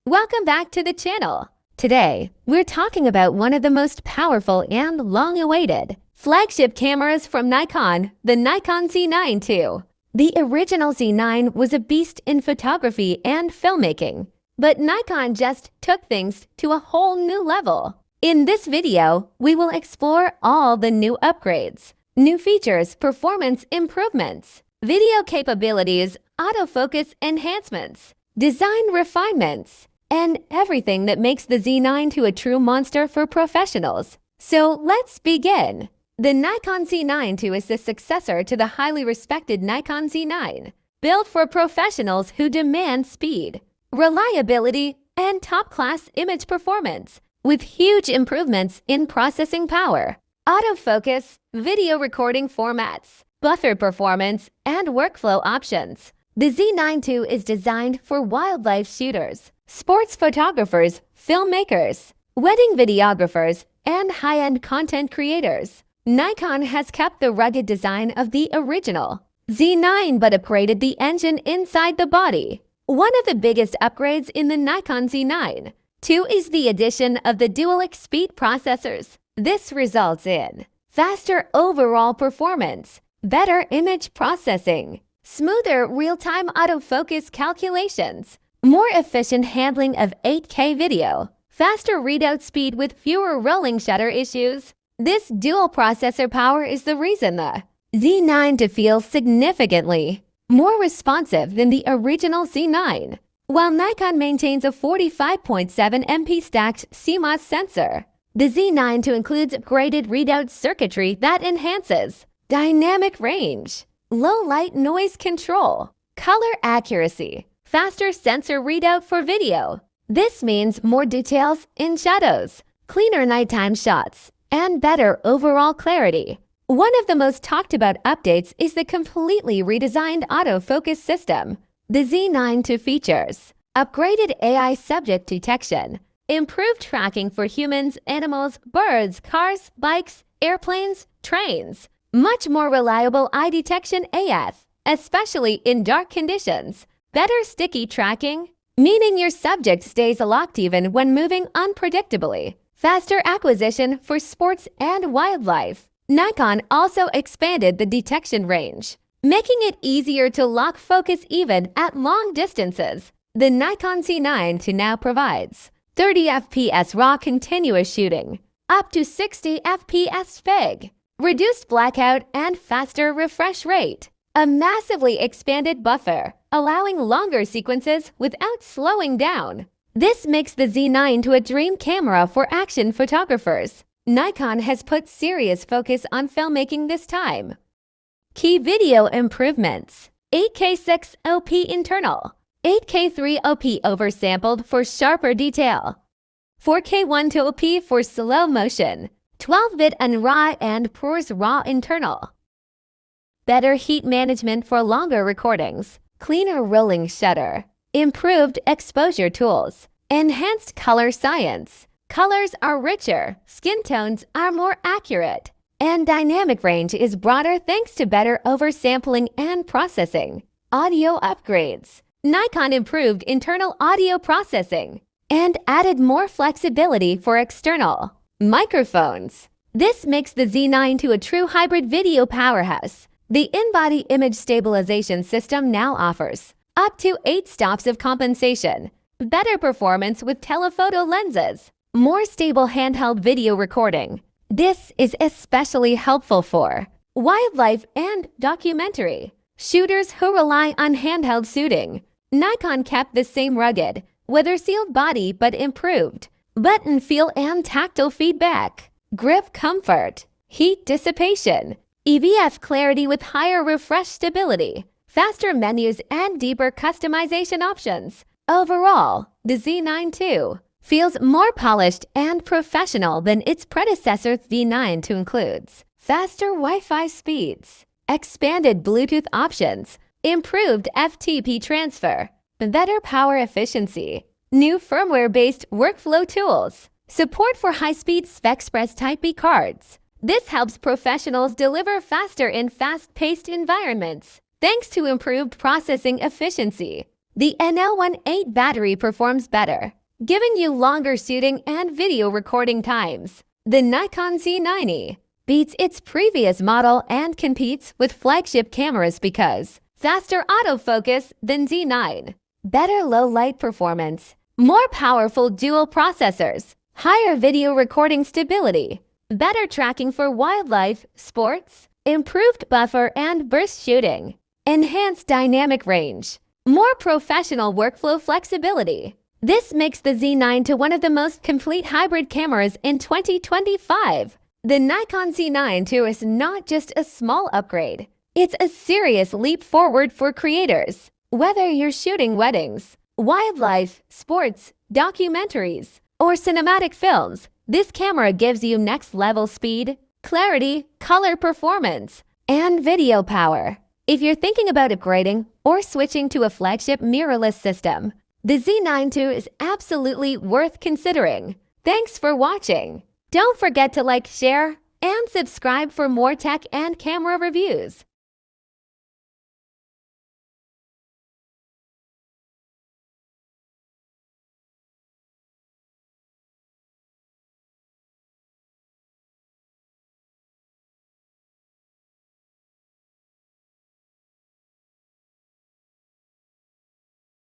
Welcome back to the channel. Today, we're talking about one of the most powerful and long-awaited flagship cameras from Nikon, the Nikon Z9 II. The original Z9 was a beast in photography and filmmaking, but Nikon just took things to a whole new level. In this video, we will explore all the new upgrades, new features, performance improvements, video capabilities, autofocus enhancements, design refinements, and everything that makes the Z9 II a true monster for professionals. So let's begin. The Nikon Z9 II is the successor to the highly respected Nikon Z9, built for professionals who demand speed, reliability, and top-class image performance, with huge improvements in processing power, autofocus, video recording formats, buffer performance, and workflow options. The Z9 II is designed for wildlife shooters, sports photographers, filmmakers, wedding videographers, and high-end content creators. Nikon has kept the rugged design of the original Z9 but upgraded the engine inside the body. One of the biggest upgrades in the Nikon Z9 II is the addition of the dual-speed processors. This results in faster overall performance, better image processing, smoother real-time autofocus calculations, more efficient handling of 8K video, faster readout speed with fewer rolling shutter issues. This dual processor power is the reason the Z9 II feels significantly more responsive than the original Z9. While Nikon maintains a 45.7 MP stacked CMOS sensor, the Z9 II includes upgraded readout circuitry that enhances dynamic range, low light noise control, color accuracy, faster sensor readout for video. This means more details in shadows, cleaner nighttime shots, and better overall clarity. One of the most talked about updates is the completely redesigned autofocus system. The Z9 II features upgraded AI subject detection, improved tracking for humans, animals, birds, cars, bikes, airplanes, trains, much more reliable eye detection AF, especially in dark conditions, better sticky tracking, meaning your subject stays locked even when moving unpredictably, faster acquisition for sports and wildlife. Nikon also expanded the detection range, making it easier to lock focus even at long distances. The Nikon Z9 II now provides 30 FPS RAW continuous shooting, up to 60 FPS FPIG, reduced blackout and faster refresh rate, a massively expanded buffer, allowing longer sequences without slowing down. This makes the Z9 II a dream camera for action photographers. Nikon has put serious focus on filmmaking this time. Key video improvements: 8K 6OP internal, 8K 3OP oversampled for sharper detail, 4K 1-OP for slow motion, 12-bit UNRAW and ProRes RAW internal. Better heat management for longer recordings, cleaner rolling shutter, improved exposure tools, enhanced color science. Colors are richer, skin tones are more accurate, and dynamic range is broader thanks to better oversampling and processing. Audio upgrades: Nikon improved internal audio processing and added more flexibility for external microphones. This makes the Z9 II a true hybrid video powerhouse. The in-body image stabilization system now offers up to 8 stops of compensation, better performance with telephoto lenses, more stable handheld video recording. This is especially helpful for wildlife and documentary shooters who rely on handheld shooting. Nikon kept the same rugged, weather-sealed body but improved button feel and tactile feedback, grip comfort, heat dissipation, EVF clarity with higher refresh stability, faster menus, and deeper customization options. Overall, the Z9 II feels more polished and professional than its predecessor Z9 II. Includes faster Wi-Fi speeds, expanded Bluetooth options, improved FTP transfer, better power efficiency, new firmware-based workflow tools, support for high-speed SpecExpress Type B cards. This helps professionals deliver faster in fast-paced environments, thanks to improved processing efficiency. The NL18 battery performs better, giving you longer shooting and video recording times. The Nikon Z9 beats its previous model and competes with flagship cameras because faster autofocus than Z9, better low-light performance, more powerful dual processors, higher video recording stability, better tracking for wildlife, sports, improved buffer and burst shooting, enhanced dynamic range, more professional workflow flexibility. This makes the Z9 II one of the most complete hybrid cameras in 2025. The Nikon Z9 II is not just a small upgrade. It's a serious leap forward for creators. Whether you're shooting weddings, wildlife, sports, documentaries, or cinematic films, this camera gives you next-level speed, clarity, color performance, and video power. If you're thinking about upgrading or switching to a flagship mirrorless system, the Z9 II is absolutely worth considering. Thanks for watching. Don't forget to like, share, and subscribe for more tech and camera reviews.